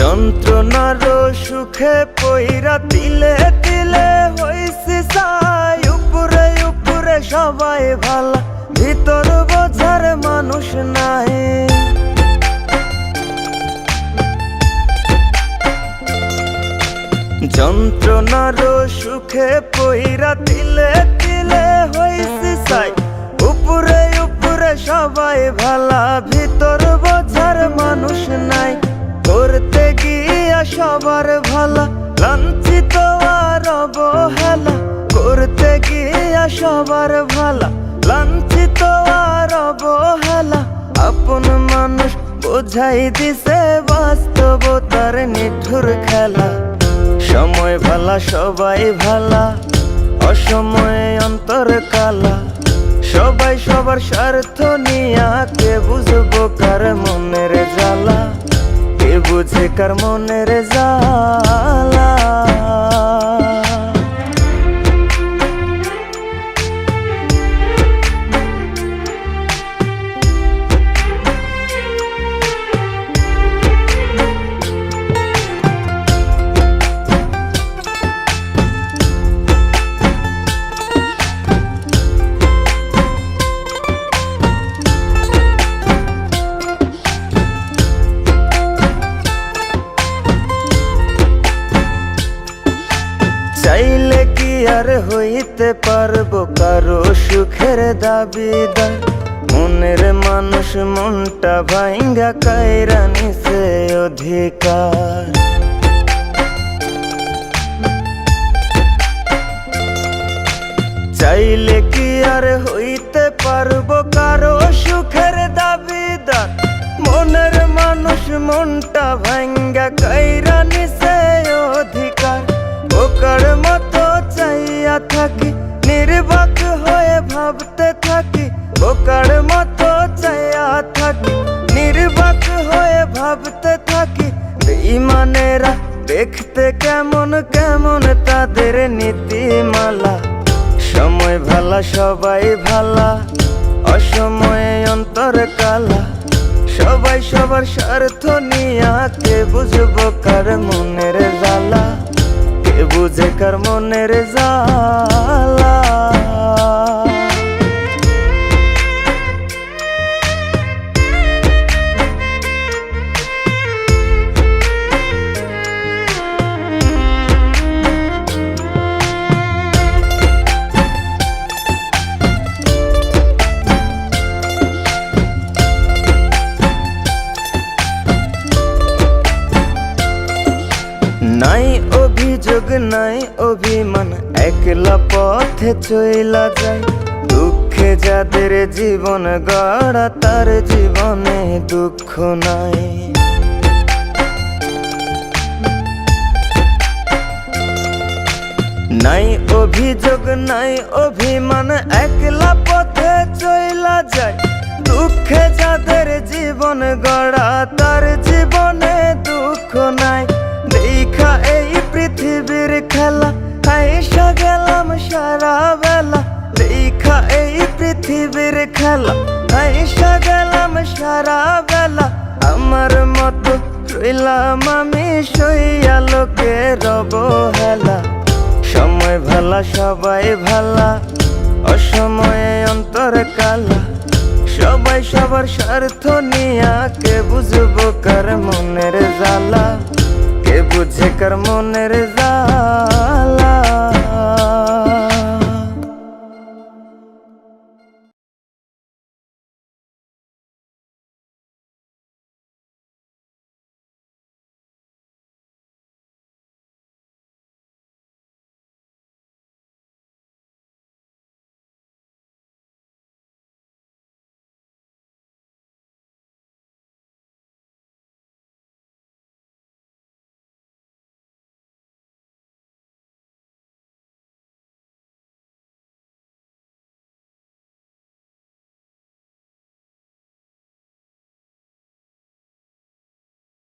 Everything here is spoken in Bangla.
যন্ত্রণার সুখে পইরা তিলে তিলে হইছি ছাই। উপরে উপরে সবাই ভালা, ভিতর বোঝার মানুষ নাই। যন্ত্রণার সুখে পইরা তিলে তিলে হইছি ছাই। উপরে উপরে সবাই ভালা, ভিতর বোঝার মানুষ নাই। করতে গিয়া সবার ভালা, লাঞ্ছিত আর অবহেলা। করতে গিয়া সবার ভালা, লাঞ্ছিত আর অবহেলা। আপন মানুষ বোঝাই দিছে বাস্তবতার নিঠুর খেলা। সময় ভালা সবাই ভালা, অসময়ে অন্তর কালা। সবাই সবার স্বার্থ নিয়া, কে বুঝবো কার মনের জ্বালা। কে বুঝে কার মনের জ্বালা। চাইলে কি আর হইতে পারবো কারো সুখের দাবিদার। মনের মানুষ মনটা ভাঙ্গা কাইরা নিছে অধিকার। চাইলে কি আর হইতে পারবো কারো সুখের দাবিদার। মনের মানুষ মনটা ভাঙ্গা কাইরা নিছে অধিকার। বোকার মতো চাইয়া থাকি, নির্বাক হয়ে ভাবতে থাকি। বোকার মতো চাইয়া থাকি, নির্বাক হয়ে ভাবতে থাকি। বেঈমানেরা দেখতে কেমন কেমন তাদের নীতিমালা। সময় ভালা সবাই ভালা, অসময়ে অন্তর কালা। সবাই সবার স্বার্থ নিয়া, কে বুঝবো কার মনের জ্বালা। কে বুঝে কার মনের জ্বালা। নাই অভিযোগ নাই অভিমান, একলা পথে চইলা যায়। দুঃখে যাদের জীবন গড়া, তার জীবনে দুঃখ নাই। নাই অভিযোগ নাই অভিমান, একলা পথে চইলা যায়। দুঃখে যাদের জীবন গড়া, তার জীবনে দুঃখ নাই। দেখা এই পৃথিবীর খেলা, আইসা গেলাম সারা বেলা। দেখা এই পৃথিবীর খেলা, আইসা গেলাম সারা বেলা। আমার মতো রইলাম আমি সইয়া লোকের অবহেলা। সময় ভালা সবাই ভালা, অসময়ে অন্তর কালা। সবাই সবার স্বার্থ নিয়া, কে বুঝবো কার মনের জ্বালা। কে বুঝে কার মনের